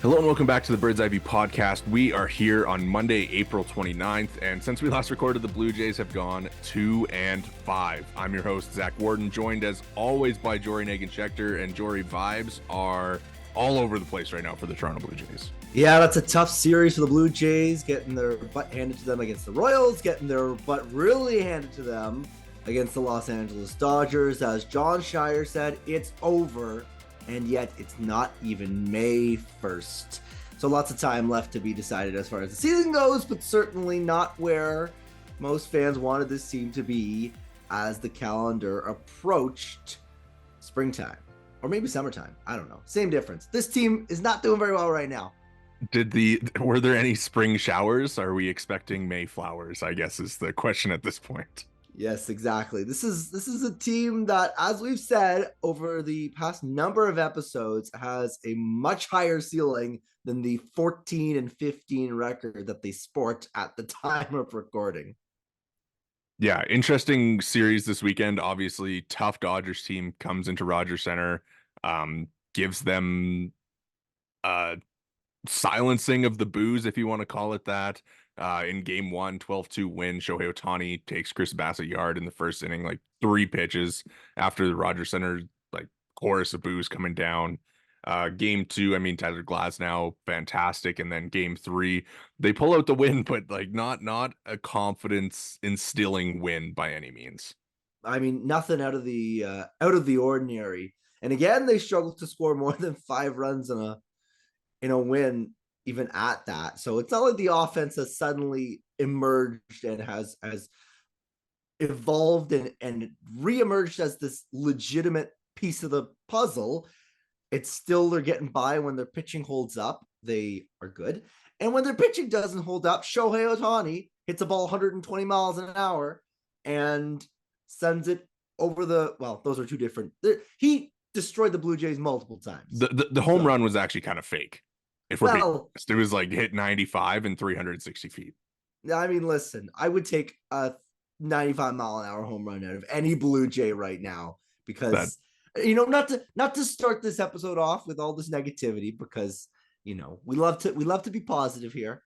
Hello and welcome back to the Bird's Eye View podcast. We are here on Monday, April 29th, and since we last recorded, the Blue Jays have gone 2-5. I'm your host, Zach Worden, joined as always by Jori Negin-Shecter, and Jori, vibes are all over the place right now for the Toronto Blue Jays. Yeah, that's a tough series for the Blue Jays, getting their butt handed to them against the Royals, getting their butt really handed to them against the Los Angeles Dodgers. As John Shire said, it's over. And yet it's not even May 1st. So lots of time left to be decided as far as the season goes, but certainly not where most fans wanted this team to be as the calendar approached springtime. Or maybe summertime. I don't know. Same difference. This team is not doing very well right now. Were there any spring showers? Are we expecting May flowers, I guess is the question at this point. Yes, exactly. This is a team that, as we've said over the past number of episodes, has a much higher ceiling than the 14-15 record that they sport at the time of recording. Yeah, interesting series this weekend. Obviously, tough Dodgers team comes into Rogers Center, gives them silencing of the boos, if you want to call it that. In game one, 12-2 win. Shohei Ohtani takes Chris Bassett yard in the first inning, like 3 pitches after the Rogers Center, like chorus of boos coming down. Game 2, I mean, Tyler Glasnow, fantastic. And then game 3, they pull out the win, but like not a confidence instilling win by any means. I mean, nothing out of the ordinary. And again, they struggled to score more than 5 runs in a win, even at that. So it's not like the offense has suddenly emerged and has evolved and reemerged as this legitimate piece of the puzzle. It's still they're getting by. When their pitching holds up, they are good. And when their pitching doesn't hold up, Shohei Ohtani hits a ball 120 miles an hour and sends it over those are two different. He destroyed the Blue Jays multiple times. The home run was actually kind of fake. If we're being honest, it was like hit 95 and 360 feet. I mean, listen, I would take a 95-mile-an-hour home run out of any Blue Jay right now because, not to start this episode off with all this negativity because, we love to be positive here.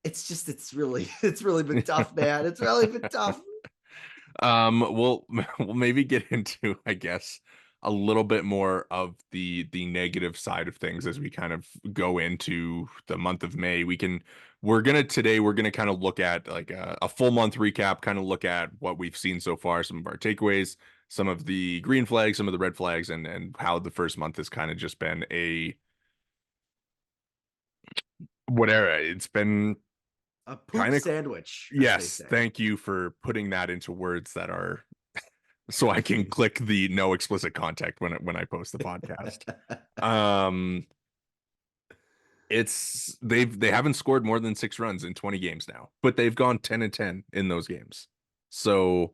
It's really been tough, man. It's really been tough. We'll maybe get into, I guess, a little bit more of the negative side of things as we kind of go into the month of May. We're gonna kind of look at like a full month recap, kind of look at what we've seen so far, some of our takeaways, some of the green flags, some of the red flags, and how the first month has kind of just been it's been a poop sandwich. Yes, thank you for putting that into words that are so I can click the no explicit content when I post the podcast. They haven't scored more than 6 runs in 20 games now, but they've gone 10-10 in those games. So,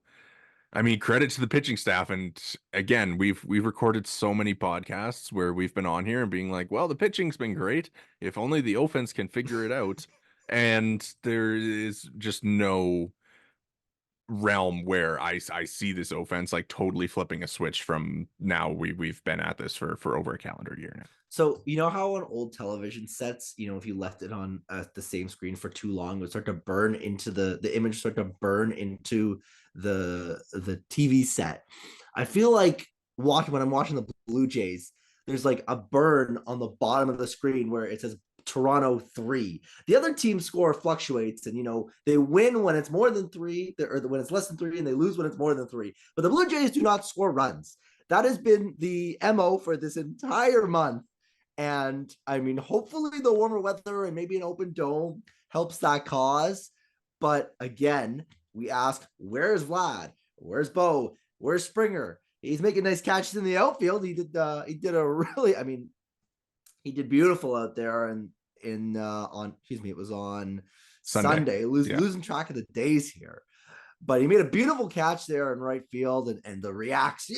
I mean, credit to the pitching staff. And again, we've recorded so many podcasts where we've been on here and being like, well, the pitching's been great. If only the offense can figure it out. And there is just no realm where I see this offense like totally flipping a switch from now. We've been at this for over a calendar year now. So how on old television sets, if you left it on the same screen for too long, it would start to burn into the image, start to burn into the TV set. I feel like when I'm watching the Blue Jays, there's like a burn on the bottom of the screen where it says Toronto 3. The other team score fluctuates, and they win when it's more than 3, or when it's less than 3, and they lose when it's more than 3. But the Blue Jays do not score runs. That has been the MO for this entire month. And I mean, hopefully the warmer weather and maybe an open dome helps that cause. But again, we ask, where's Vlad? Where's Bo? Where's Springer? He's making nice catches in the outfield. He did beautiful out there, and it was on Sunday. Losing track of the days here, but he made a beautiful catch there in right field, and the reaction,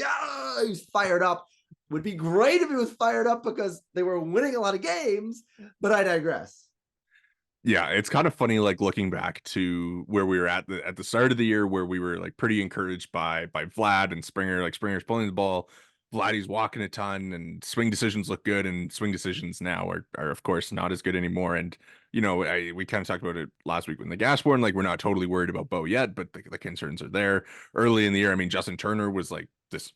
he's fired up. Would be great if he was fired up because they were winning a lot of games, but I digress. Yeah, it's kind of funny, like looking back to where we were at the start of the year, where we were like pretty encouraged by Vlad and Springer. Like Springer's pulling the ball Vladdy's walking a ton and swing decisions look good, and swing decisions now are of course not as good anymore. And we kind of talked about it last week when the Gasborn, like we're not totally worried about Bo yet, but the concerns are there early in the year. I mean, Justin Turner was like this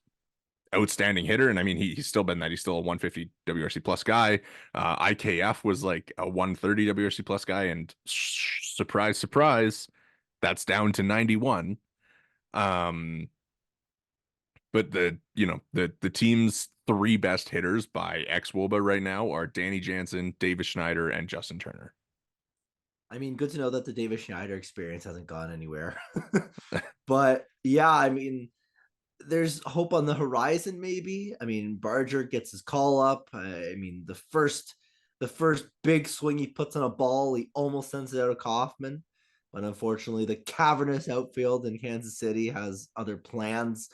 outstanding hitter, and I mean he's still been that. He's still a 150 WRC plus guy. IKF was like a 130 WRC plus guy, and surprise, surprise, that's down to 91. Um, but the team's three best hitters by xwOBA right now are Danny Jansen, Davis Schneider, and Justin Turner. I mean, good to know that the Davis Schneider experience hasn't gone anywhere. But yeah, I mean, there's hope on the horizon, maybe. I mean, Barger gets his call up. I mean, the first big swing he puts on a ball, he almost sends it out of Kaufman. But unfortunately, the cavernous outfield in Kansas City has other plans.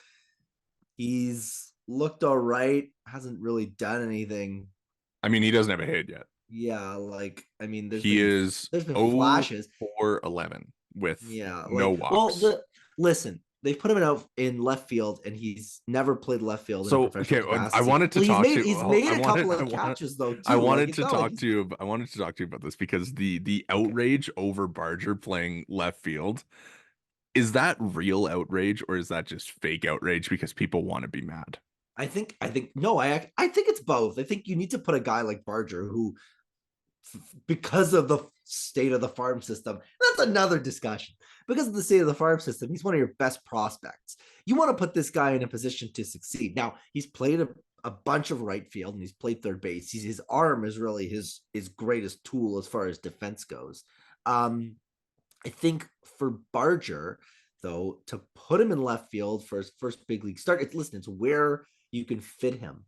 He's looked all right, hasn't really done anything. I mean, he doesn't have a hit yet. Yeah, like I mean, there's He been is there's been 0 flashes. for 11 with Yeah, no like well, walks. listen, they put him out in left field, and he's never played left field in a So professional okay, I capacity. wanted to Well, he's talk made to. he's Oh, made a couple of catches though I too. Like wanted it's to not like talk he's to you. I wanted to talk to you about this because the okay. outrage over Barger playing left field, is that real outrage or is that just fake outrage because people want to be mad? I think no, I think it's both. I think you need to put a guy like Barger who, because of the state of the farm system, that's another discussion. Because of the state of the farm system, he's one of your best prospects. You want to put this guy in a position to succeed. Now, he's played a bunch of right field and he's played third base. His arm is really his greatest tool as far as defense goes. I think for Barger, though, to put him in left field for his first big league start, it's where you can fit him,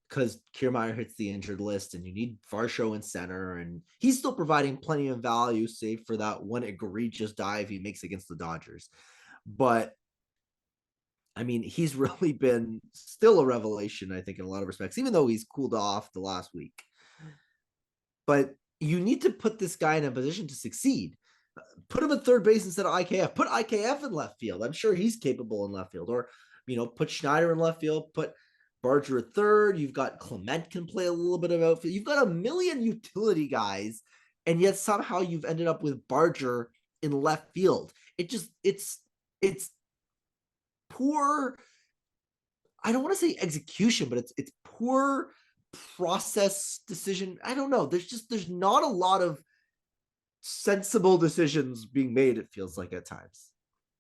because Kiermaier hits the injured list and you need Varsho in center, and he's still providing plenty of value, save for that one egregious dive he makes against the Dodgers. But I mean, he's really been still a revelation, I think, in a lot of respects, even though he's cooled off the last week. But you need to put this guy in a position to succeed. Put him at third base instead of IKF. Put IKF in left field. I'm sure he's capable in left field. Or, put Schneider in left field. Put Barger at third. You've got Clement can play a little bit of outfield. You've got a million utility guys, and yet somehow you've ended up with Barger in left field. It's poor. I don't want to say execution, but it's poor process decision. I don't know. There's not a lot of sensible decisions being made, it feels like at times.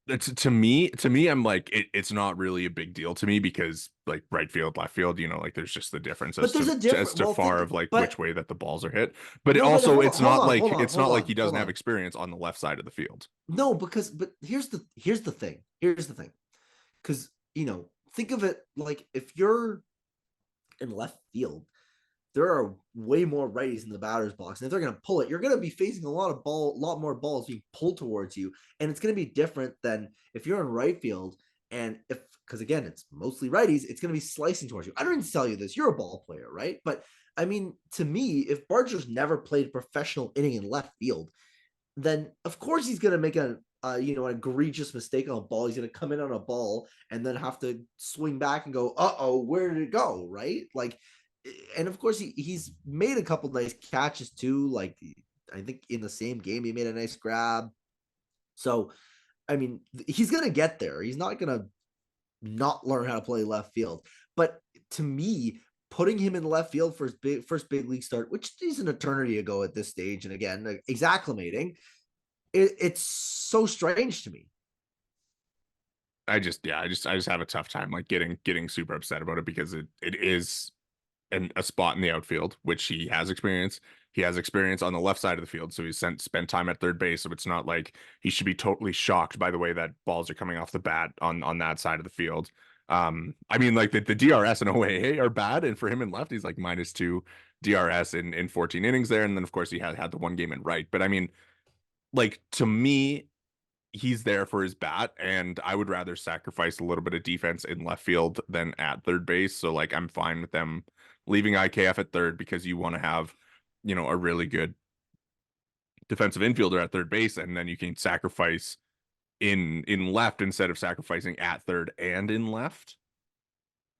It's to me, I'm like it's not really a big deal to me because like right field, left field, like there's just the difference But as there's to a different far of like but which way that the balls are hit. But it no, but also hold on, it's not like hold he on, doesn't have experience on the left side of the field. No, but here's the thing. Here's the thing. Because think of it like if you're in left field, there are way more righties in the batter's box. And if they're going to pull it, you're going to be facing a lot more balls being pulled towards you. And it's going to be different than if you're in right field. And because again, it's mostly righties, it's going to be slicing towards you. I don't need to tell you this. You're a ball player, right? But I mean, to me, if Barger's never played a professional inning in left field, then of course he's going to make an egregious mistake on a ball. He's going to come in on a ball and then have to swing back and go, where did it go? Right? Like, and of course he's made a couple nice catches too. Like I think in the same game he made a nice grab. So I mean he's gonna get there. He's not gonna not learn how to play left field. But to me, putting him in left field for his first big league start, which is an eternity ago at this stage, and again he's acclimating, it's so strange to me. I just have a tough time like getting super upset about it because it is a spot in the outfield, which he has experience. He has experience on the left side of the field, so he's spent time at third base. So it's not like he should be totally shocked by the way that balls are coming off the bat on that side of the field. I mean, like the DRS and OAA are bad, and for him in left, he's like -2 DRS in 14 innings there, and then of course he had the one game in right. But I mean, like to me, he's there for his bat, and I would rather sacrifice a little bit of defense in left field than at third base. So like I'm fine with them leaving IKF at third because you want to have, a really good defensive infielder at third base, and then you can sacrifice in left instead of sacrificing at third and in left.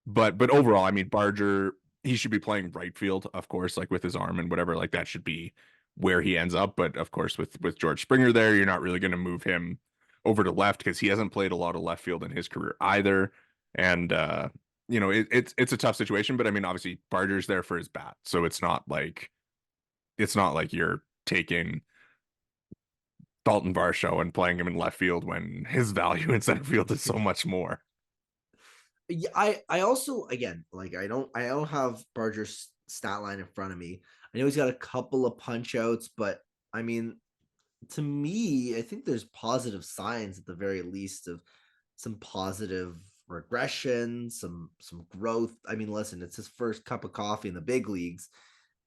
But overall, I mean, Barger, he should be playing right field, of course, like with his arm and whatever, like that should be where he ends up. But of course, with George Springer there, you're not really going to move him over to left because he hasn't played a lot of left field in his career either. And it's a tough situation, but I mean, obviously Barger's there for his bat, so it's not like you're taking Dalton Varsho and playing him in left field when his value in center field is so much more. Yeah, I also, again, like I don't have Barger's stat line in front of me. I know he's got a couple of punch outs, but I mean, to me, I think there's positive signs at the very least of some positive regression, some growth. I mean, listen, it's his first cup of coffee in the big leagues,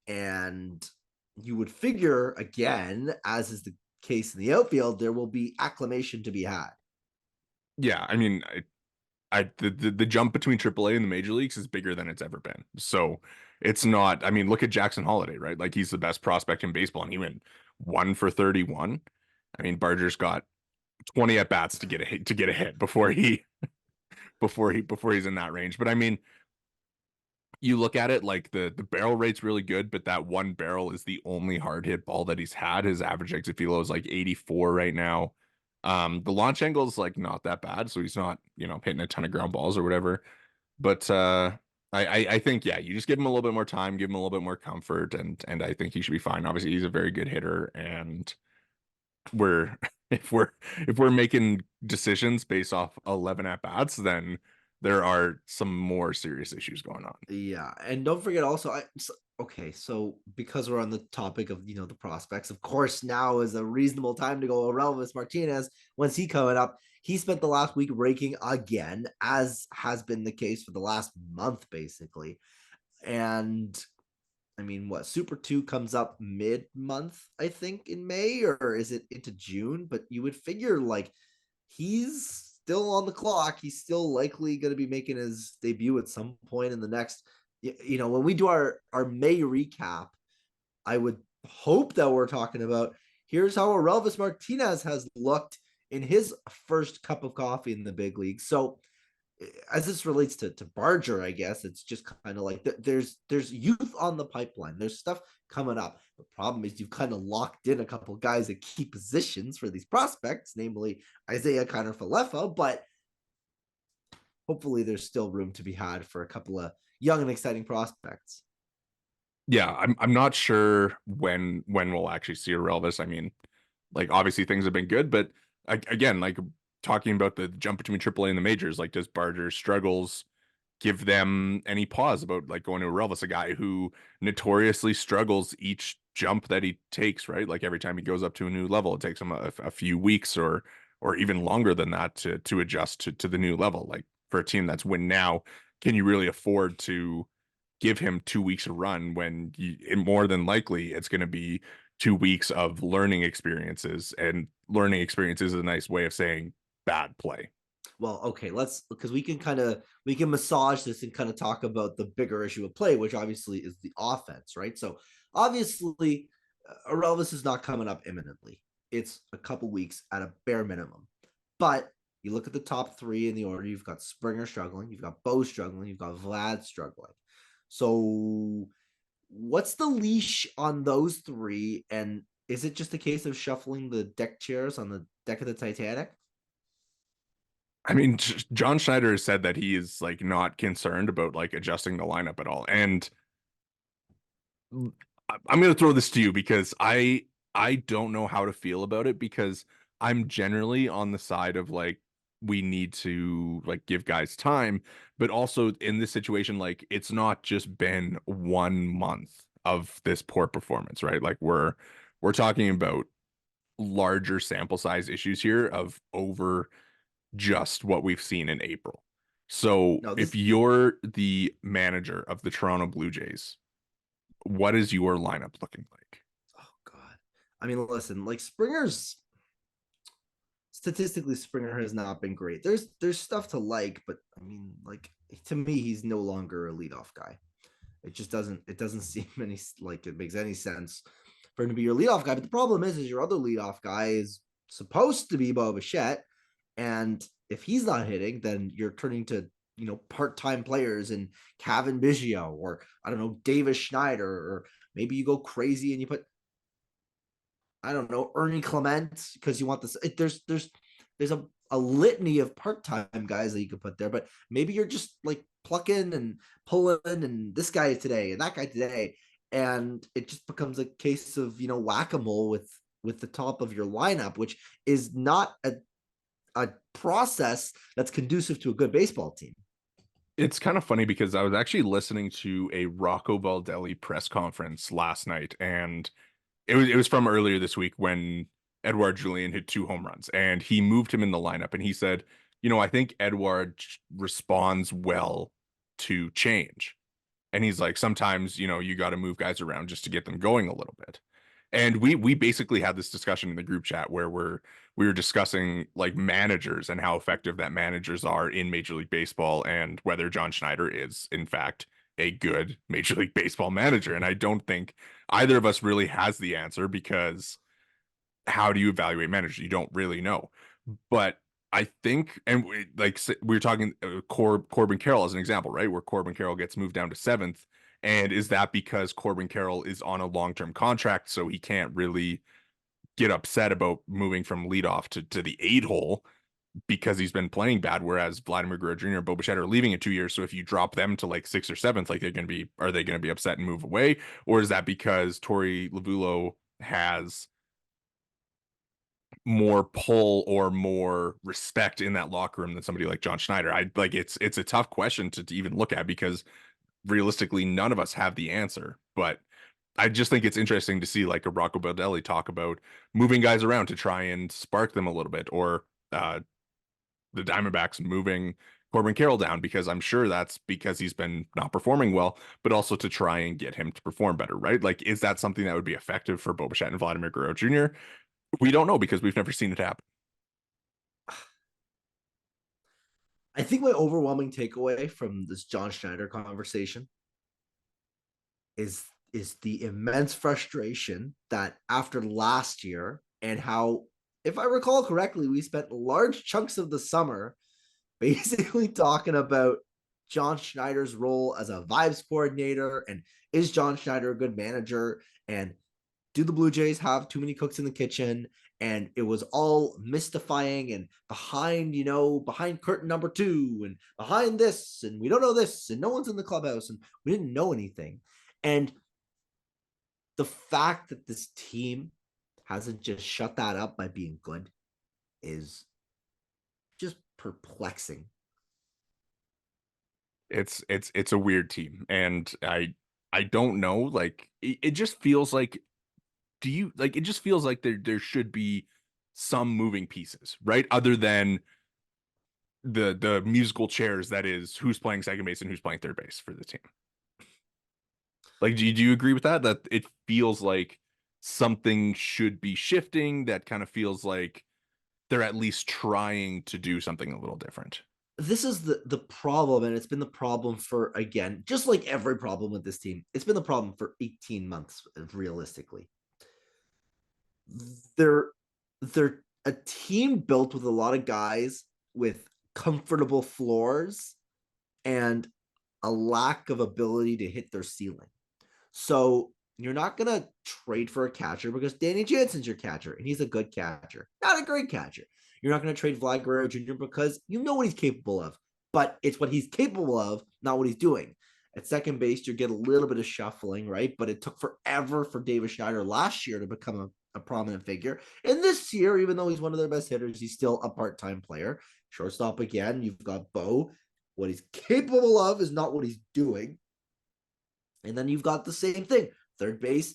and you would figure, again, as is the case in the outfield, there will be acclimation to be had. Yeah, I mean, the jump between AAA and the major leagues is bigger than it's ever been. So it's not, I mean, look at Jackson Holiday, right? Like he's the best prospect in baseball and he went 1 for 31. I mean, Barger's got 20 at bats to get a hit before he's in that range. But I mean, you look at it like the barrel rate's really good, but that one barrel is the only hard hit ball that he's had. His average exit velo is like 84 right now. The launch angle is like not that bad, so he's not, hitting a ton of ground balls or whatever. But I think yeah, you just give him a little bit more time, give him a little bit more comfort, and I think he should be fine. Obviously, he's a very good hitter, and we're if we're if we're making decisions based off 11 at bats, then there are some more serious issues going on. Yeah, and don't forget also, okay, so because we're on the topic of the prospects, of course, now is a reasonable time to go Relvis Martinez. When's he coming up? He spent the last week raking again, as has been the case for the last month, basically. And I mean, what Super 2 comes up mid-month, I think, in May, or is it into June? But you would figure like he's still on the clock. He's still likely going to be making his debut at some point in the next. When we do our May recap, I would hope that we're talking about here's how Relvis Martinez has looked in his first cup of coffee in the big league. So as this relates to Barger, I guess it's just kind of like there's youth on the pipeline. There's stuff coming up. The problem is you've kind of locked in a couple guys at key positions for these prospects, namely Isaiah Kiner-Falefa, but hopefully there's still room to be had for a couple of young and exciting prospects. Yeah, I'm not sure when we'll actually see a Relvis. I mean, like obviously things have been good, but again, like talking about the jump between AAA and the majors, like does Barger's struggles give them any pause about like going to a Relvis, a guy who notoriously struggles each jump that he takes, right? Like every time he goes up to a new level, it takes him a few weeks or even longer than that to adjust to the new level. Like for a team that's win now, can you really afford to give him 2 weeks of run when more than likely it's going to be 2 weeks of learning experiences, and learning experiences is a nice way of saying bad play. Well, okay, let's because we can massage this and kind of talk about the bigger issue of play, which obviously is the offense, right? So obviously, Relvis is not coming up imminently. It's a couple weeks at a bare minimum. But you look at the top three in the order, you've got Springer struggling, you've got Bo struggling, you've got Vlad struggling. So what's the leash on those three? And is it just a case of shuffling the deck chairs on the deck of the Titanic? I mean, John Schneider has said that he is like not concerned about like adjusting the lineup at all. And I'm going to throw this to you because I don't know how to feel about it, because I'm generally on the side of like we need to like give guys time, but also in this situation, like it's not just been 1 month of this poor performance, right? Like we're talking about larger sample size issues here of over just what we've seen in April. So No, if this you're the manager of the Toronto Blue Jays, what is your lineup looking like? oh god. I mean, listen, like Springer's statistically Springer has not been great. There's stuff to like, but I mean, like to me, he's no longer a leadoff guy. It doesn't seem any like it makes any sense for him to be your leadoff guy. But the problem is your other leadoff guy is supposed to be Bo Bichette, and if he's not hitting, then you're part-time players and Kevin Biggio, or I don't know, Davis Schneider, or maybe you go crazy and you put, I don't know, Ernie Clement, because you want this. There's a litany of part-time guys that you could put there, but maybe you're just like plucking and pulling and this guy today and that guy today, and it just becomes a case of whack-a-mole with the top of your lineup, which is not a process that's conducive to a good baseball team. It's kind of funny because I was actually listening to a Rocco Baldelli press conference last night, and it was from earlier this week when Edouard Julien hit 2 home runs, and he moved him in the lineup, and he said, I think Edouard responds well to change. And he's like, sometimes, you got to move guys around just to get them going a little bit. And we basically had this discussion in the group chat where we were discussing like managers and how effective that managers are in Major League Baseball, and whether John Schneider is in fact a good Major League Baseball manager. And I don't think either of us really has the answer, because how do you evaluate managers? You don't really know. But I think, and like we were talking Corbin Carroll as an example, right? Where Corbin Carroll gets moved down to 7th. And is that because Corbin Carroll is on a long-term contract, so he can't really get upset about moving from leadoff to the 8 hole because he's been playing bad? Whereas Vladimir Guerrero Jr. and Bo Bichette are leaving in 2 years. So if you drop them to like 6th or 7th, like are they going to be upset and move away? Or is that because Torey Lovullo has more pull or more respect in that locker room than somebody like John Schneider? I like it's a tough question to even look at, because realistically none of us have the answer. But I just think it's interesting to see like a Rocco Baldelli talk about moving guys around to try and spark them a little bit, or the Diamondbacks moving Corbin Carroll down, because I'm sure that's because he's been not performing well, but also to try and get him to perform better, right? Like, is that something that would be effective for Bo Bichette and Vladimir Guerrero Jr.? We don't know, because we've never seen it happen. I think my overwhelming takeaway from this John Schneider conversation is the immense frustration that after last year, and how, if I recall correctly, we spent large chunks of the summer basically talking about John Schneider's role as a vibes coordinator, and is John Schneider a good manager, and do the Blue Jays have too many cooks in the kitchen? And it was all mystifying and behind curtain number 2 and behind this, and we don't know this, and no one's in the clubhouse, and we didn't know anything. And the fact that this team hasn't just shut that up by being good is just perplexing. It's a weird team, and I don't know, like it just feels like, it just feels like there should be some moving pieces, right? Other than the musical chairs that is who's playing second base and who's playing third base for the team. Like, do you agree with that? That it feels like something should be shifting, that kind of feels like they're at least trying to do something a little different. This is the problem, and it's been the problem for, again, just like every problem with this team, it's been the problem for 18 months, realistically. They're a team built with a lot of guys with comfortable floors and a lack of ability to hit their ceiling. So you're not going to trade for a catcher because Danny Jansen's your catcher, and he's a good catcher, not a great catcher. You're not going to trade Vlad Guerrero Jr. because you know what he's capable of, but it's what he's capable of, not what he's doing. At second base, you get a little bit of shuffling, right? But it took forever for David Schneider last year to become a prominent figure. And this year, even though he's one of their best hitters, he's still a part-time player. Shortstop again, you've got Bo. What he's capable of is not what he's doing. And then you've got the same thing. Third base,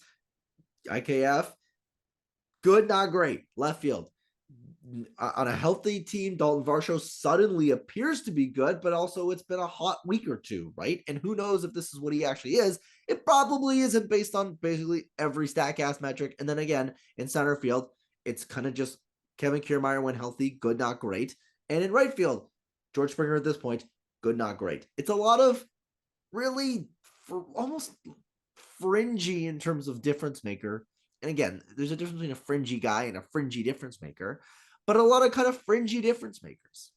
IKF, good, not great. Left field, on a healthy team, Dalton Varsho suddenly appears to be good, but also it's been a hot week or two, right? And who knows if this is what he actually is. It probably isn't, based on basically every StatCast metric. And then again, in center field, it's kind of just Kevin Kiermaier when healthy, good, not great. And in right field, George Springer at this point, good, not great. It's a lot of really almost fringy in terms of difference maker. And again, there's a difference between a fringy guy and a fringy difference maker, but a lot of kind of fringy difference makers.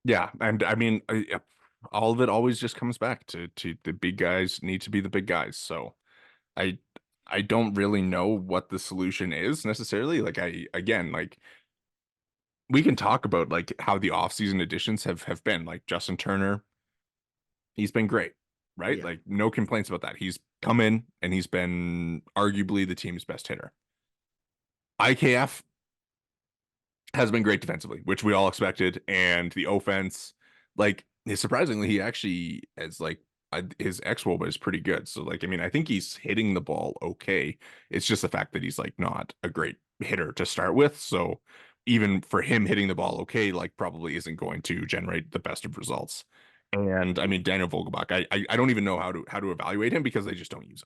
Yeah, and I mean, all of it always just comes back to the big guys need to be the big guys. So I I don't really know what the solution is necessarily. Like I again, like we can talk about like how the offseason additions have been. Like Justin Turner, he's been great, right? Yeah. Like no complaints about that. He's come in and he's been arguably the team's best hitter. IKF has been great defensively, which we all expected, and the offense, like surprisingly, he actually has like his xWOBA is pretty good. So like, I mean, I think he's hitting the ball okay. It's just the fact that he's like not a great hitter to start with. So even for him hitting the ball okay, like probably isn't going to generate the best of results. And I mean, Daniel Vogelbach, I don't even know how to evaluate him because they just don't use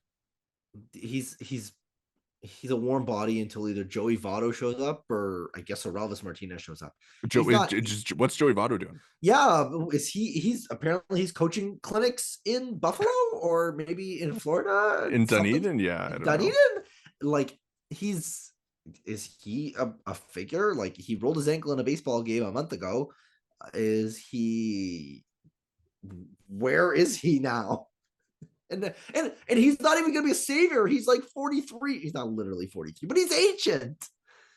He's a warm body until either Joey Votto shows up or I guess Orelvis Martinez shows up. him. He's not. What's Joey Votto doing Yeah, is he's apparently he's coaching clinics in Buffalo or maybe in Florida, in something Dunedin? Yeah, I in don't know. Dunedin. Like he's is he a figure? Like he rolled his ankle in a baseball game a month ago. Is he where is he now? And he's not even gonna be a savior. He's like 43. He's not literally 43, but he's ancient.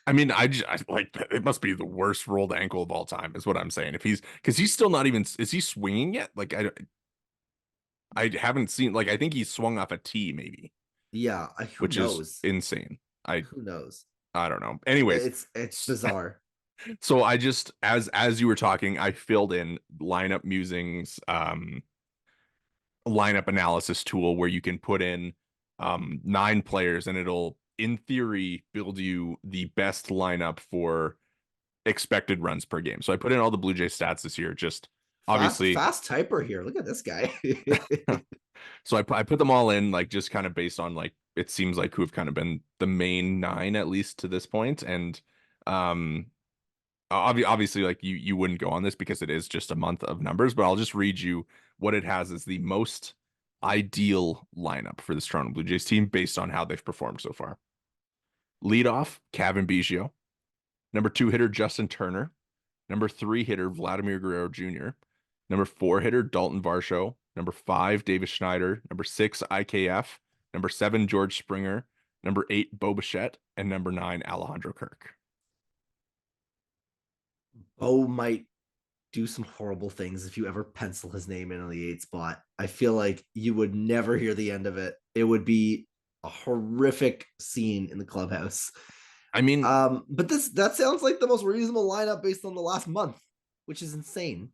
I mean, I like it must be the worst rolled ankle of all time, is what I'm saying. If he's because he's still not even is he swinging yet? Like I haven't seen like I think he swung off a tee maybe, Yeah, who which is knows? insane. Who knows? I don't know. Anyways, It's bizarre. so I just as you were talking, I filled in lineup musings, lineup analysis tool where you can put in 9 players and it'll in theory build you the best lineup for expected runs per game. So I put in all the Blue Jay stats this year, just obviously. Fast typer here. Look at this guy. So I put them all in, like just kind of based on like it seems like who have kind of been the main 9 at least to this point. And um obviously like you wouldn't go on this because it is just a month of numbers, but I'll just read you what it has as the most ideal lineup for this Toronto Blue Jays team based on how they've performed so far. Lead off, Kevin Biggio. Number 2 hitter, Justin Turner. Number 3 hitter, Vladimir Guerrero Jr. Number 4 hitter, Dalton Varsho. Number 5, Davis Schneider. Number 6, IKF. Number 7, George Springer. Number 8, Bo Bichette. And number 9, Alejandro Kirk. Bo might do some horrible things if you ever pencil his name in on the 8 spot. I feel like you would never hear the end of it. It would be a horrific scene in the clubhouse. I mean, But that sounds like the most reasonable lineup based on the last month, which is insane.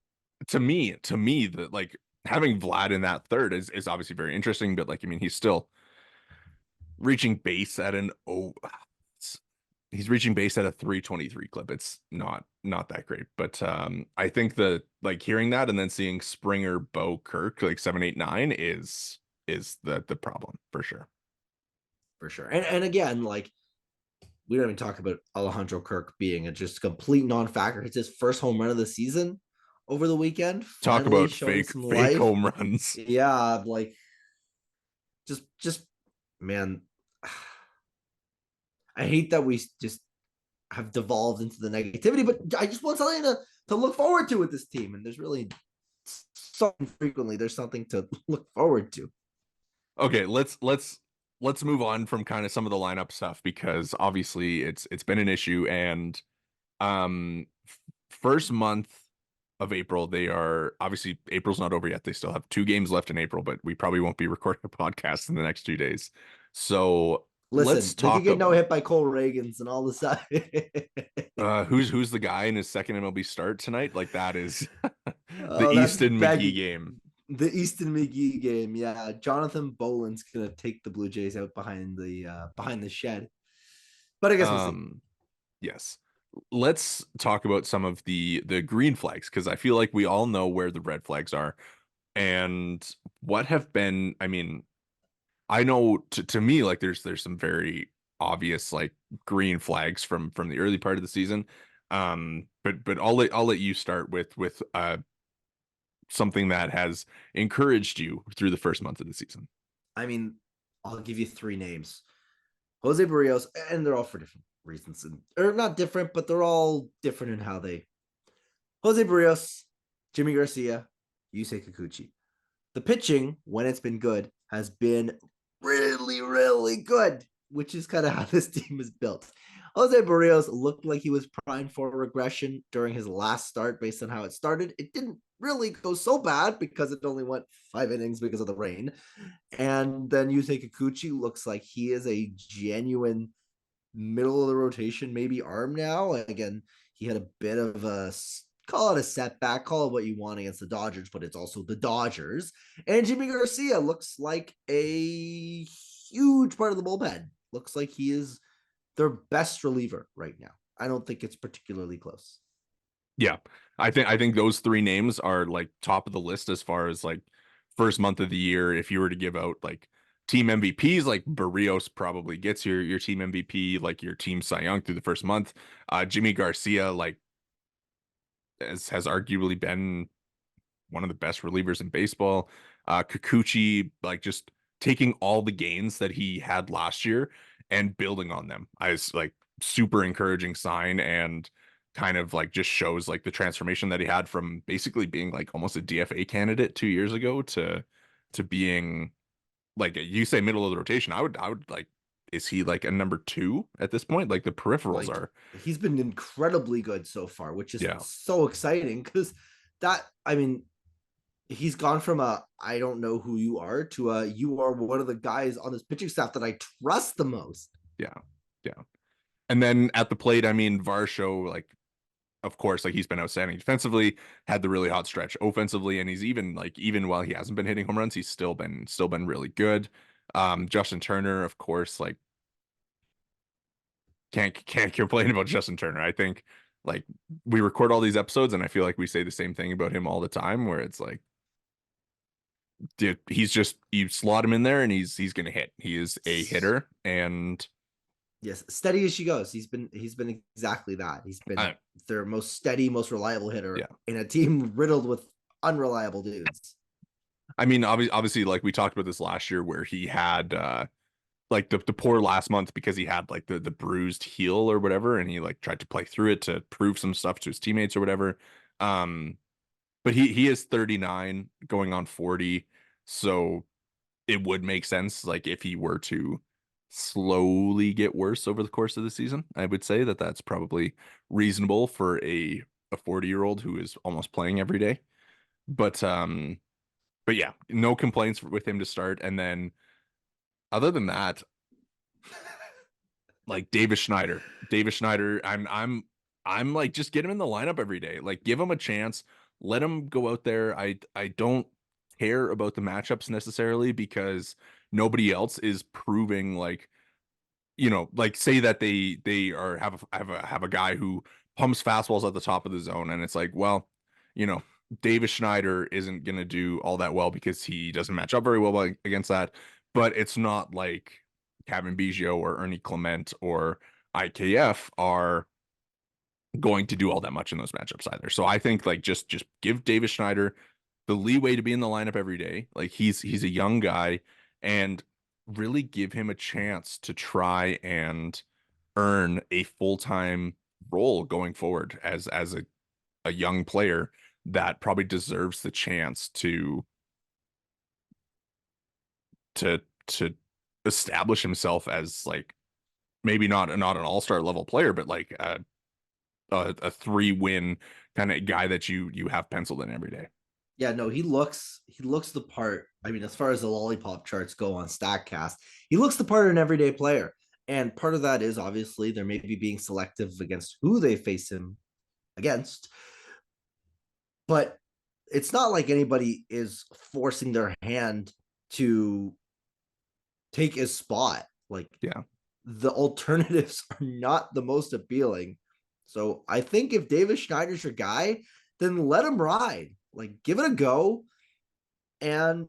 to me, that like having Vlad in that third is obviously very interesting, but like I mean, he's still reaching base at an he's reaching base at a 323 clip. It's not that great, but I think the like hearing that and then seeing Springer, Bo, Kirk like 7, 8, 9 is the problem for sure. For sure. And again, like we don't even talk about Alejandro Kirk being a just complete non-factor. It's his first home run of the season over the weekend, Talk finally about showing fake some fake life. home runs. Yeah, like just man, I hate that we just have devolved into the negativity, but I just want something to look forward to with this team. And there's really so infrequently there's something to look forward to. Okay, let's move on from kind of some of the lineup stuff because obviously it's been an issue and first month of April they are obviously April's not over yet. They still have 2 games left in April, but we probably won't be recording a podcast in the next 2 days. So let's Listen, they could talk get no hit by Cole Reagans and all this stuff. who's the guy in his second MLB start tonight? Like that is the Oh, that's Easton McGee begging. game. The Easton McGee game, yeah. Jonathan Boland's gonna take the Blue Jays out behind the shed, but I guess we'll see. Yes. Let's talk about some of the green flags because I feel like we all know where the red flags are and what have been, I mean, I know to me like there's some very obvious like green flags from the early part of the season. But I'll let you start with something that has encouraged you through the first month of the season. I mean, I'll give you 3 names: Jose Barrios, and they're all for different reasons, or not different, but they're all different in how they. Jose Barrios, Jimmy Garcia, Yusei Kikuchi. The pitching, when it's been good, has been really, really good, which is kind of how this team is built. Jose Barrios looked like he was primed for regression during his last start based on how it started. It didn't really go so bad because it only went 5 innings because of the rain. And then Yusei Kikuchi looks like he is a genuine middle of the rotation, maybe arm now. Again, he had a bit of a call it a setback, call it what you want against the Dodgers, but it's also the Dodgers. And Jimmy Garcia looks like a huge part of the bullpen. Looks like he is their best reliever right now. I don't think it's particularly close. Yeah. I think those three names are like top of the list as far as like first month of the year. If you were to give out like team MVPs, like Barrios probably gets your team MVP, like your team Cy Young through the first month. Jimmy Garcia, like has arguably been one of the best relievers in baseball. Kikuchi, like just taking all the gains that he had last year and building on them. I was like super encouraging sign, and kind of like just shows like the transformation that he had from basically being like almost a DFA candidate 2 years ago to being like you say middle of the rotation. I would like, is he like a number two at this point? Like the peripherals Like are, he's been incredibly good so far, which is yeah. so exciting because that I mean he's gone from a I don't know who you are to a you are one of the guys on this pitching staff that I trust the most. Yeah. Yeah. And then at the plate, I mean, Varsho, like, of course, like he's been outstanding defensively, had the really hot stretch offensively, and he's even like even while he hasn't been hitting home runs, he's still been really good. Justin Turner, of course, like can't complain about Justin Turner. I think like we record all these episodes, and I feel like we say the same thing about him all the time, where it's like, dude, he's just you slot him in there and he's gonna hit. He is a hitter, and Yes, steady as she goes. He's been exactly that. He's been I, their most steady, most reliable hitter yeah. in a team riddled with unreliable dudes. I mean, obviously, like we talked about this last year, where he had like the poor last month because he had like the bruised heel or whatever, and he like tried to play through it to prove some stuff to his teammates or whatever. Um, but he is 39 going on 40, so it would make sense like if he were to slowly get worse over the course of the season. I would say that that's probably reasonable for a 40-year-old who is almost playing every day. But but yeah, no complaints with him to start. And then other than that, like Davis Schneider, I'm like just get him in the lineup every day. Like give him a chance, let him go out there. I don't care about the matchups necessarily because nobody else is proving like, like say that they are have a guy who pumps fastballs at the top of the zone, and it's like, well, you know, Davis Schneider isn't gonna do all that well because he doesn't match up very well against that. But it's not like Kevin Biggio or Ernie Clement or IKF are going to do all that much in those matchups either. So I think like just give Davis Schneider the leeway to be in the lineup every day. Like he's a young guy, and really give him a chance to try and earn a full-time role going forward as a young player that probably deserves the chance to establish himself as like maybe not an all-star level player, but like a 3-win kind of guy that you have penciled in every day. Yeah, no, he looks the part. I mean, as far as the lollipop charts go on Statcast, he looks the part of an everyday player. And part of that is obviously they're maybe being selective against who they face him against. But it's not like anybody is forcing their hand to take his spot. Like Yeah. the alternatives are not the most appealing. So I think if Davis Schneider's your guy, then let him ride. Like give it a go. And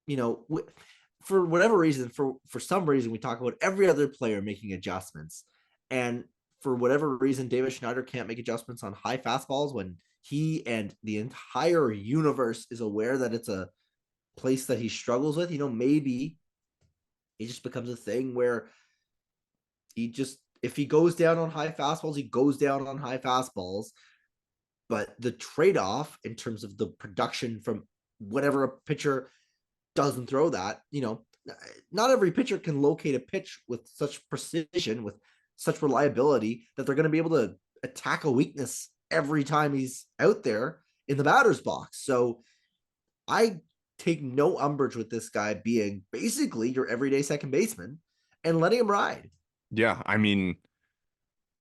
you know, for whatever reason, for some reason, we talk about every other player making adjustments, and for whatever reason, David Schneider can't make adjustments on high fastballs when he and the entire universe is aware that it's a place that he struggles with. You know, maybe it just becomes a thing where he just if he goes down on high fastballs, he goes down on high fastballs. but the trade-off in terms of the production from whatever a pitcher doesn't throw that, not every pitcher can locate a pitch with such precision, with such reliability that they're going to be able to attack a weakness every time he's out there in the batter's box. So I take no umbrage with this guy being basically your everyday second baseman and letting him ride. Yeah, I mean,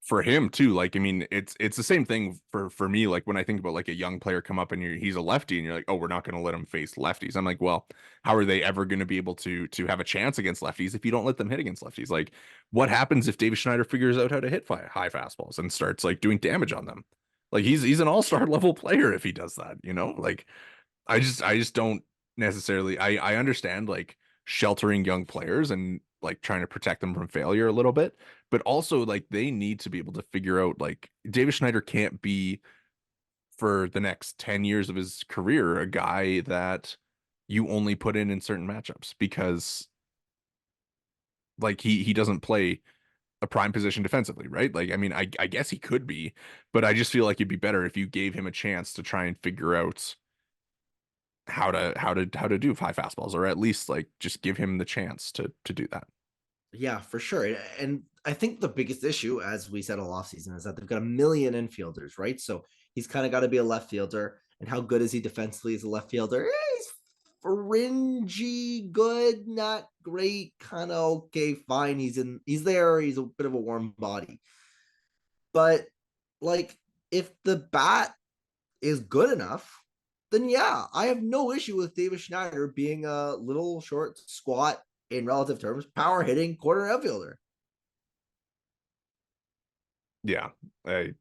for him too, like, I mean, it's the same thing for me. Like when I think about like a young player come up and he's a lefty and you're like, oh, we're not going to let him face lefties. I'm like, well, how are they ever going to be able to have a chance against lefties if you don't let them hit against lefties? Like, what happens if Davis Schneider figures out how to hit high fastballs and starts like doing damage on them? Like he's an all-star level player if he does that, you know? Like I just don't necessarily I understand like sheltering young players and like trying to protect them from failure a little bit, but also like they need to be able to figure out like Davis Schneider can't be for the next 10 years of his career a guy that you only put in certain matchups because like he doesn't play a prime position defensively, right? Like I mean I guess he could be, but I just feel like it'd be better if you gave him a chance to try and figure out how to do high fastballs, or at least like just give him the chance to do that. Yeah, for sure. And I think the biggest issue, as we said all offseason, is that they've got a million infielders, right? So he's kind of got to be a left fielder. And how good is he defensively as a left fielder? He's fringy, good, not great, kind of okay, fine. He's there, he's a bit of a warm body. But like if the bat is good enough, then yeah, I have no issue with Davis Schneider being a little short, squat, in relative terms, power hitting corner outfielder. Yeah, I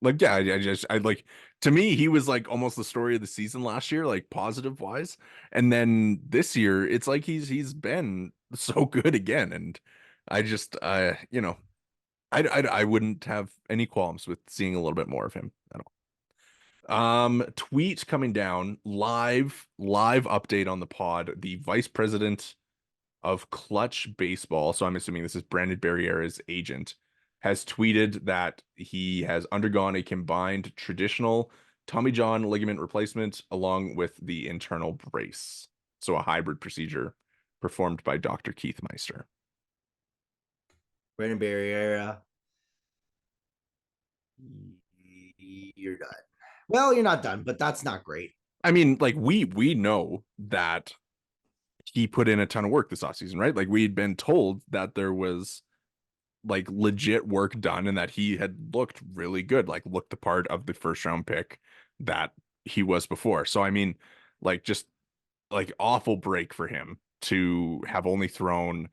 like yeah I like to me he was like almost the story of the season last year, like positive wise, and then this year it's like he's been so good again, and I just I wouldn't have any qualms with seeing a little bit more of him at all. Tweet coming down, live update on the pod. The vice president of Clutch Baseball, so I'm assuming this is Brandon Barriera's agent, has tweeted that he has undergone a combined traditional Tommy John ligament replacement along with the internal brace. So a hybrid procedure performed by Dr. Keith Meister. Brannen Barriera, you're done. Well, you're not done, but that's not great. I mean, like we know that he put in a ton of work this offseason, right? Like we'd been told that there was like legit work done and that he had looked really good, like looked the part of the first round pick that he was before. So I mean, like just like awful break for him to have only thrown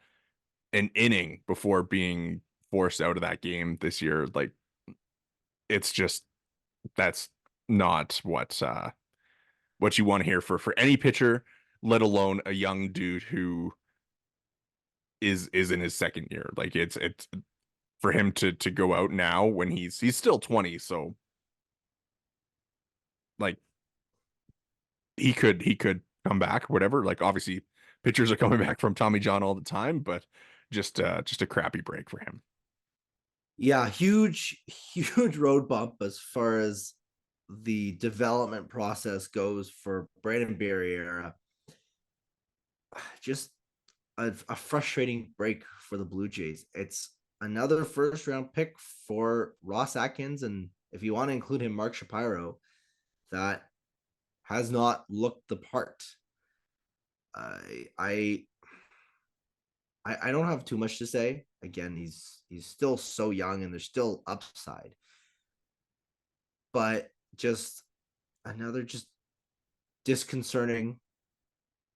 an inning before being forced out of that game this year. Like it's just that's not what you want to hear for any pitcher, let alone a young dude who is in his second year. Like it's for him to go out now when he's still 20, so like he could come back, whatever. Like obviously pitchers are coming back from Tommy John all the time, but just a crappy break for him. Yeah, huge road bump as far as the development process goes for Brannen Barriera. Just a frustrating break for the Blue Jays. It's another first round pick for Ross Atkins, and if you want to include him, Mark Shapiro, that has not looked the part. I I don't have too much to say. Again, he's still so young, and there's still upside, but just another just disconcerting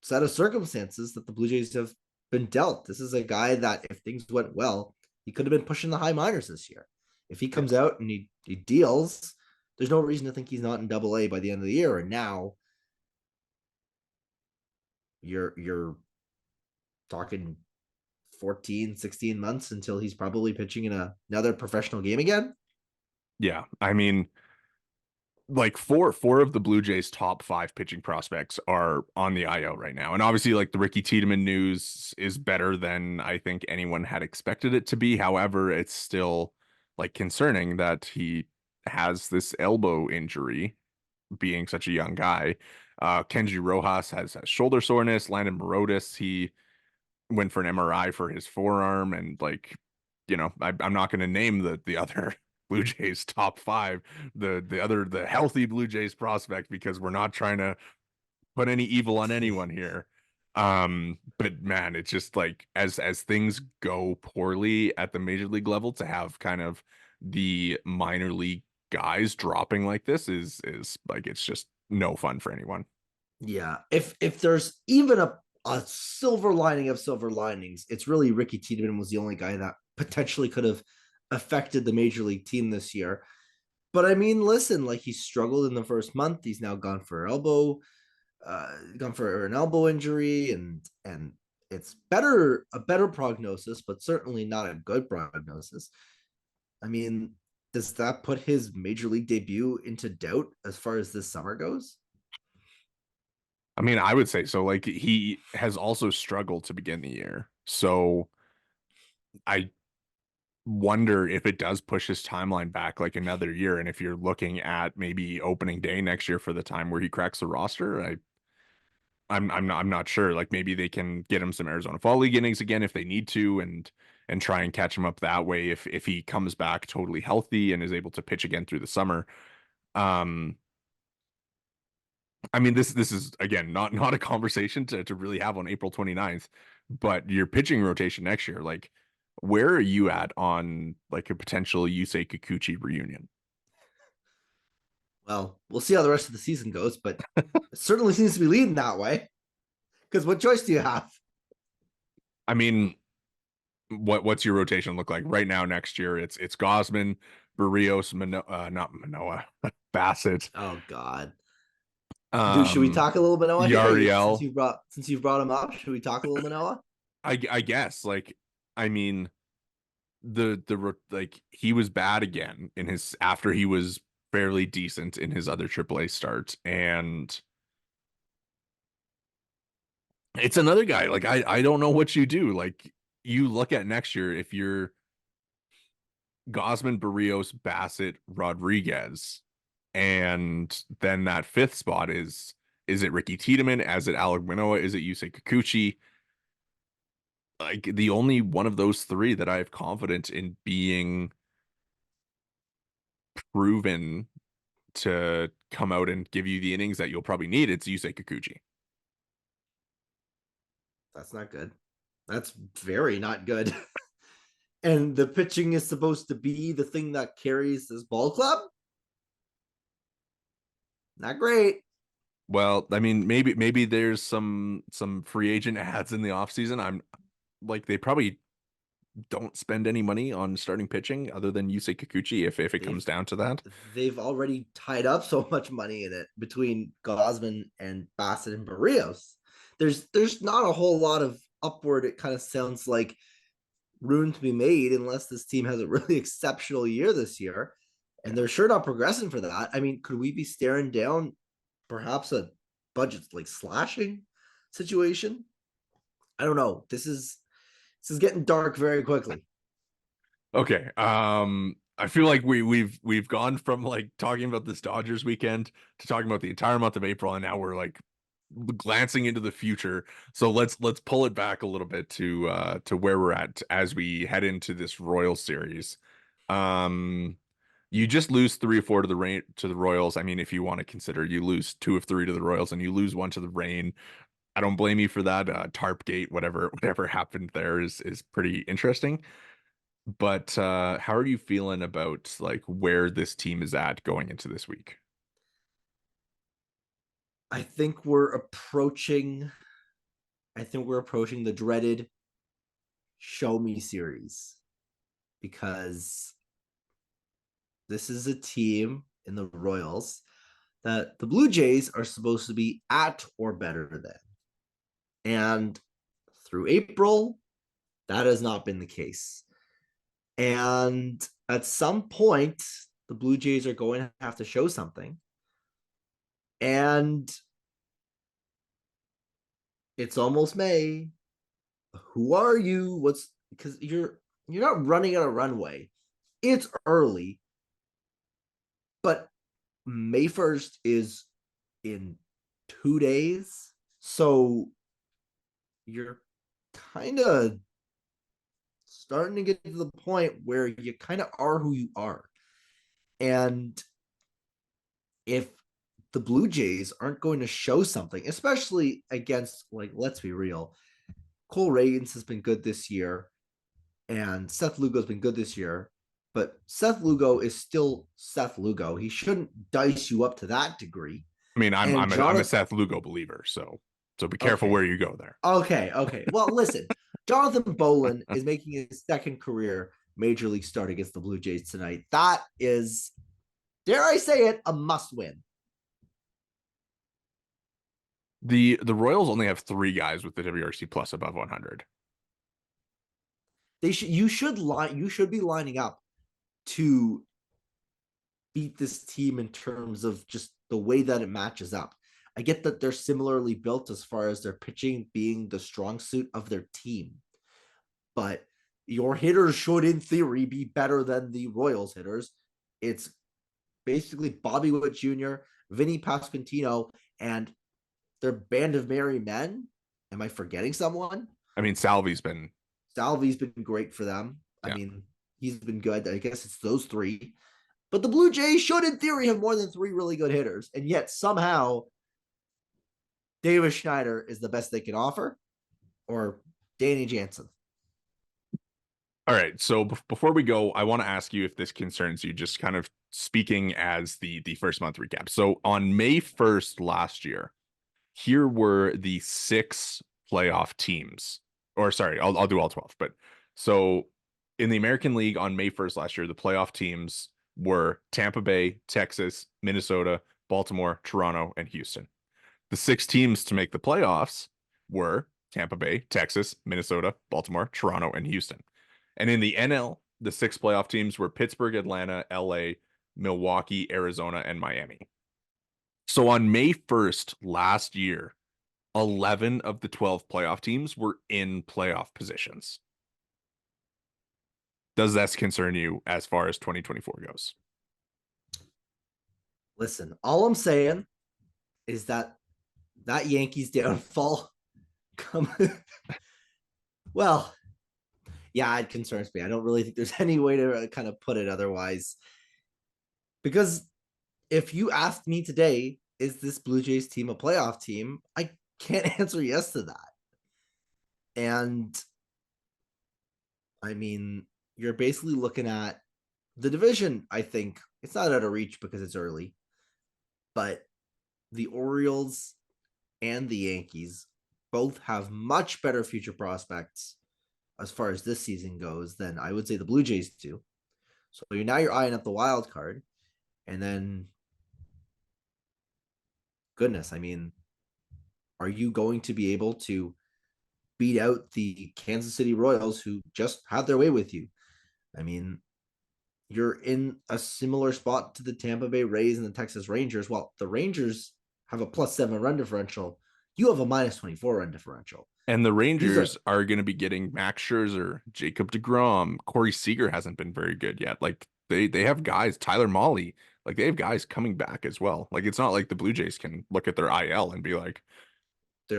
set of circumstances that the Blue Jays have been dealt. This is a guy that, if things went well, he could have been pushing the high minors this year. If he comes out and he deals, there's no reason to think he's not in Double A by the end of the year. And now you're talking 14, 16 months until he's probably pitching in another professional game again. Yeah, I mean, like four of the Blue Jays' top five pitching prospects are on the IL right now, and obviously, like the Ricky Tiedemann news is better than I think anyone had expected it to be. However, it's still like concerning that he has this elbow injury, being such a young guy. Kenji Rojas has shoulder soreness. Landon Morotis, he went for an MRI for his forearm, and like, I'm not going to name the other Blue Jays top five, the healthy Blue Jays prospect, because we're not trying to put any evil on anyone here. But man, it's just like, as things go poorly at the major league level, to have kind of the minor league guys dropping like this is like, it's just no fun for anyone. Yeah. If there's even a silver lining of silver linings, it's really Ricky Tiedemann was the only guy that potentially could have affected the major league team this year. But I mean, listen, like he struggled in the first month. He's now gone for an elbow injury, and it's a better prognosis, but certainly not a good prognosis. I mean, does that put his major league debut into doubt as far as this summer goes? I mean, I would say so. Like, he has also struggled to begin the year. So I wonder if it does push his timeline back like another year. And if you're looking at maybe opening day next year for the time where he cracks the roster, I'm not sure. Like, maybe they can get him some Arizona Fall League innings again if they need to, and try and catch him up that way if he comes back totally healthy and is able to pitch again through the summer. Um, I mean, this is again not a conversation to really have on April 29th, but your pitching rotation next year, like, where are you at on like a potential Yusei Kikuchi reunion? Well, we'll see how the rest of the season goes, but it certainly seems to be leading that way. Because what choice do you have? I mean, what's your rotation look like right now next year? It's Gosman, Barrios, not Manoa, Bassett, Oh God. Dude, should we um, talk a little Manoa here? Yariel. Since you've brought him up, should we talk a little Manoa? I guess, like, I mean, like, he was bad again in his after he was fairly decent in his other AAA start, and it's another guy. Like, I don't know what you do. Like, you look at next year, if you're Gosman, Barrios, Bassett, Rodriguez, and then that fifth spot is it Ricky Tiedemann? Is it Alec Manoa? Is it Yusei Kikuchi? Like, the only one of those three that I have confidence in being proven to come out and give you the innings that you'll probably need, it's Yusei Kikuchi. That's not good. That's very not good. And the pitching is supposed to be the thing that carries this ball club. Not great. Well, I mean, maybe there's some free agent ads in the offseason. I'm like, they probably don't spend any money on starting pitching other than Yusei Kikuchi if it comes They've down to that. they've already tied up so much money in it between Gosman and Bassett and Barrios. There's not a whole lot of upward. It kind of sounds like room to be made unless this team has a really exceptional year this year, and Yeah. they're sure not progressing for that. I mean, could we be staring down perhaps a budget like slashing situation? I don't know. This is getting dark very quickly. Okay. I feel like we've gone from like talking about this Dodgers weekend to talking about the entire month of April, and now we're like glancing into the future. So let's pull it back a little bit to where we're at as we head into this Royals series. Um, you just lose 3 or 4 to the rain to the Royals. I mean, if you want to consider, you lose 2 of 3 to the Royals and you lose one to the Rain. I don't blame you for that. Tarp gate, whatever happened there is pretty interesting. But how are you feeling about like where this team is at going into this week? I think we're approaching. I think we're approaching the dreaded show me series because this is a team in the Royals that the Blue Jays are supposed to be at or better than. And through April, that has not been the case. And at some point, the Blue Jays are going to have to show something. And it's almost May. Who are you? What's because you're not running on a runway. It's early. But May 1st is in 2 days. So you're kind of starting to get to the point where you kind of are who you are. And if the Blue Jays aren't going to show something, especially against, like, let's be real, Cole Reagans has been good this year, and Seth Lugo's been good this year, but Seth Lugo is still Seth Lugo. He shouldn't dice you up to that degree. I mean, I'm And I'm a Jonathan, Seth Lugo believer, so be careful okay, where you go there. okay. Well, listen, Jonathan Bolin is making his second career major league start against the Blue Jays tonight. That is, dare I say it, a must win. The Royals only have 3 guys with the WRC plus above 100. You should be lining up to beat this team in terms of just the way that it matches up. I get that they're similarly built as far as their pitching being the strong suit of their team, but your hitters should, in theory, be better than the Royals hitters. It's basically Bobby Witt Jr., Vinny Pasquantino, and their band of merry men. Am I forgetting someone? I mean, Salvi's been, Salvi's been great for them. I yeah. mean, he's been good. I guess it's those three. But the Blue Jays should, in theory, have more than 3 really good hitters. And yet somehow Davis Schneider is the best they can offer, or Danny Jansen. All right. So before we go, I want to ask you if this concerns you, just kind of speaking as the first month recap. So on May 1st last year, here were the 6 playoff teams. Or sorry, I'll do all 12. But so in the American League on May 1st last year, the playoff teams were Tampa Bay, Texas, Minnesota, Baltimore, Toronto, and Houston. The 6 teams to make the playoffs were Tampa Bay, Texas, Minnesota, Baltimore, Toronto, and Houston. And in the NL, the 6 playoff teams were Pittsburgh, Atlanta, LA, Milwaukee, Arizona, and Miami. So on May 1st last year, 11 of the 12 playoff teams were in playoff positions. Does that concern you as far as 2024 goes? Listen, all I'm saying is that Yankees downfall come well, yeah, it concerns me. I don't really think there's any way to kind of put it otherwise. Because if you asked me today, is this Blue Jays team a playoff team? I can't answer yes to that. And I mean, you're basically looking at the division. I think it's not out of reach because it's early, but the Orioles and the Yankees both have much better future prospects as far as this season goes than I would say the Blue Jays do. So you're eyeing up the wild card, and then goodness, I mean, are you going to be able to beat out the Kansas City Royals who just had their way with you? I mean, you're in a similar spot to the Tampa Bay Rays and the Texas Rangers. Well, the Rangers have a +7 run differential. You have a -24 run differential. And the Rangers are going to be getting Max Scherzer, Jacob deGrom, Corey Seager hasn't been very good yet. Like they have guys, Tyler Mahle, like they have guys coming back as well. Like it's not like the Blue Jays can look at their IL and be like,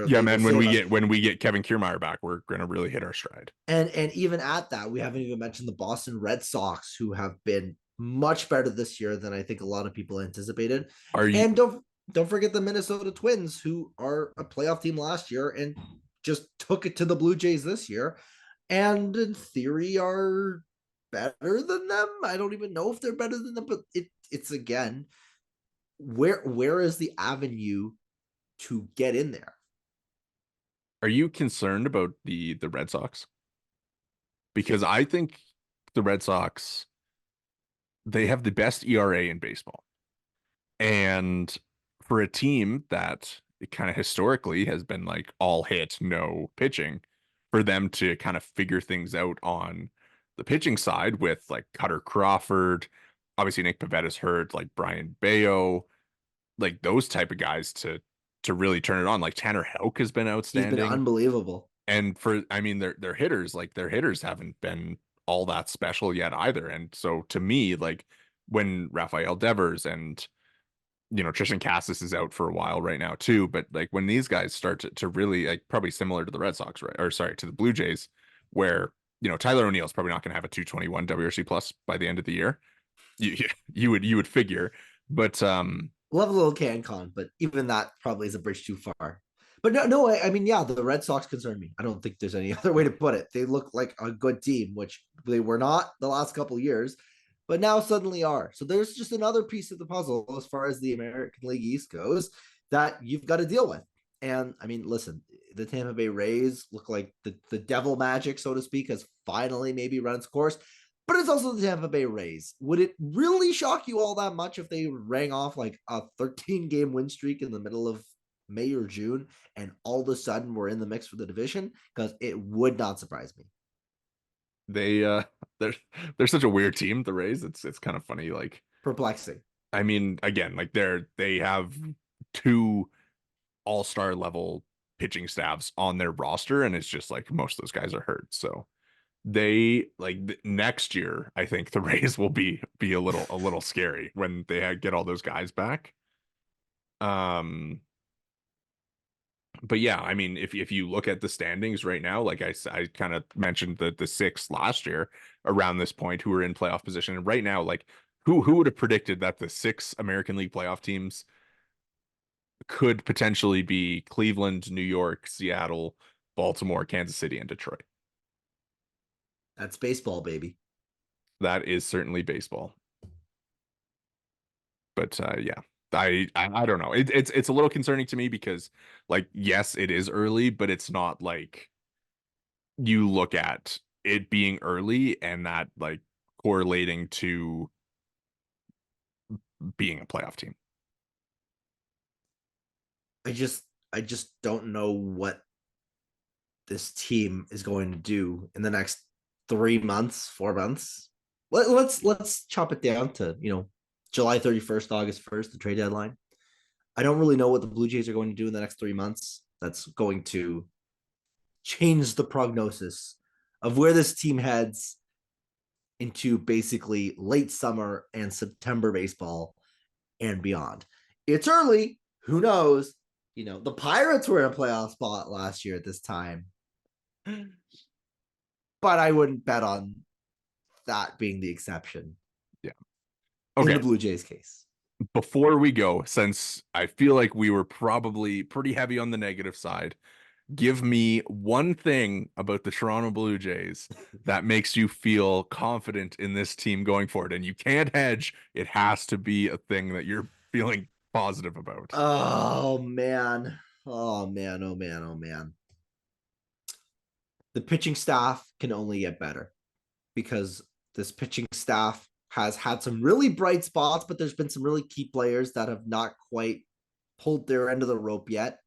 yeah, man, when we get Kevin Kiermaier back, we're going to really hit our stride. And even at that, we haven't even mentioned the Boston Red Sox, who have been much better this year than I think a lot of people anticipated. And don't forget the Minnesota Twins, who are a playoff team last year and just took it to the Blue Jays this year, and in theory are better than them. I don't even know if they're better than them, but it's again, where is the avenue to get in there? Are you concerned about the Red Sox? Because I think the Red Sox, they have the best ERA in baseball. And for a team that kind of historically has been like all hit, no pitching, for them to kind of figure things out on the pitching side with like Cutter Crawford, obviously Nick Pavetta's hurt, like Brian Bayo, like those type of guys to really turn it on. Like Tanner Houck has been He's been outstanding. unbelievable. And for, I mean, their hitters, like their hitters haven't been all that special yet either. And so to me, like when Rafael Devers and Tristan Cassis is out for a while right now too, but like when these guys start to really like probably similar to the Red Sox, right? Or sorry, to the Blue Jays, where Tyler O'Neill's probably not going to have a 221 WRC plus by the end of the year. You you would figure, but We'll have a little CanCon, but even that probably is a bridge too far. But no, I mean, yeah, the Red Sox concern me. I don't think there's any other way to put it. They look like a good team, which they were not the last couple of years, but now suddenly are. So there's just another piece of the puzzle as far as the American League East goes that you've got to deal with. And I mean, listen, the Tampa Bay Rays look like the devil magic, so to speak, has finally maybe run its course. But it's also the Tampa Bay Rays. Would it really shock you all that much if they rang off like a 13-game win streak in the middle of May or June and all of a sudden we're in the mix for the division? Because it would not surprise me. they they're such a weird team, the Rays. It's kind of funny. Like, Perplexing. I mean, again, like they have two all-star level pitching staffs on their roster, and it's just like most of those guys are hurt. So they like next year, I think the Rays will be a little scary when they get all those guys back. Um, but yeah, I mean, if you look at the standings right now, like I kind of mentioned the six last year around this point who are in playoff position, and right now, like who would have predicted that the six American League playoff teams could potentially be Cleveland, New York, Seattle, Baltimore, Kansas City, and Detroit? That's baseball, baby. That is certainly baseball. But yeah, I don't know. It's a little concerning to me because like yes, it is early, but it's not like you look at it being early and that like correlating to being a playoff team. I just I just don't know what this team is going to do in the next 3 months, 4 months. Let's chop it down to July 31st, August 1st, the trade deadline. I don't really know what the Blue Jays are going to do in the next 3 months. That's going to change the prognosis of where this team heads into basically late summer and September baseball and beyond. It's early. Who knows? The Pirates were in a playoff spot last year at this time, but I wouldn't bet on that being the exception Yeah. in the Okay. Blue Jays case. Before we go, since I feel like we were probably pretty heavy on the negative side, give me one thing about the Toronto Blue Jays that makes you feel confident in this team going forward. And you can't hedge. It has to be a thing that you're feeling positive about. Oh man. Oh man. Oh man. Oh man. The pitching staff can only get better because this pitching staff has had some really bright spots, but there's been some really key players that have not quite pulled their end of the rope yet.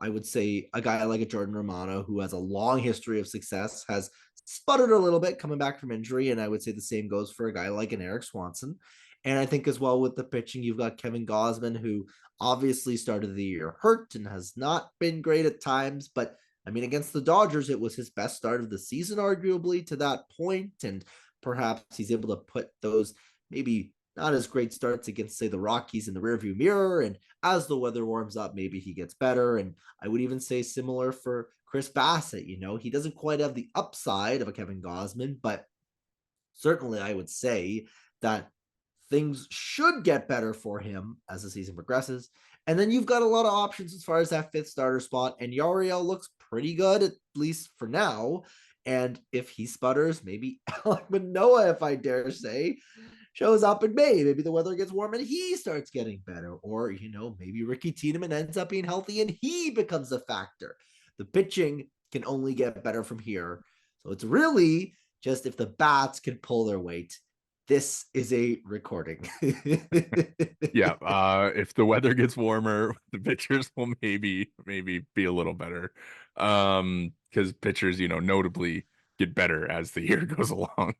I would say a guy like a Jordan Romano, who has a long history of success, has sputtered a little bit coming back from injury. And I would say the same goes for a guy like an Eric Swanson. And I think as well with the pitching, you've got Kevin Gausman, who obviously started the year hurt and has not been great at times. But I mean, against the Dodgers, it was his best start of the season, arguably to that point. And perhaps he's able to put those maybe not as great starts against, say, the Rockies in the rearview mirror. And as the weather warms up, maybe he gets better. And I would even say similar for Chris Bassett. He doesn't quite have the upside of a Kevin Gausman, but certainly I would say that things should get better for him as the season progresses. And then you've got a lot of options as far as that fifth starter spot. And Yariel looks pretty good, at least for now. And if he sputters, maybe Alek Manoah, if I dare say, shows up in May. Maybe the weather gets warm and he starts getting better. Or, maybe Ricky Tiedemann ends up being healthy and he becomes a factor. The pitching can only get better from here. So it's really just if the bats can pull their weight. This is a recording. Yeah, if the weather gets warmer, the pitchers will maybe be a little better. Because pitchers, notably get better as the year goes along.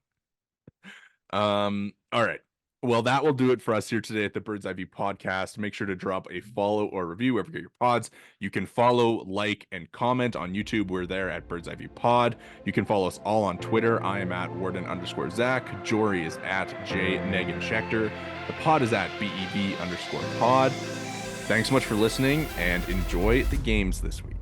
All right. Well, that will do it for us here today at the Bird's Eye View podcast. Make sure to drop a follow or review wherever you get your pods. You can follow, like, and comment on YouTube. We're there at Bird's Eye View Pod. You can follow us all on Twitter. I am at Worden_Zach. Jori is at Jori Negin-Shecter. The pod is at BEV_pod. Thanks so much for listening and enjoy the games this week.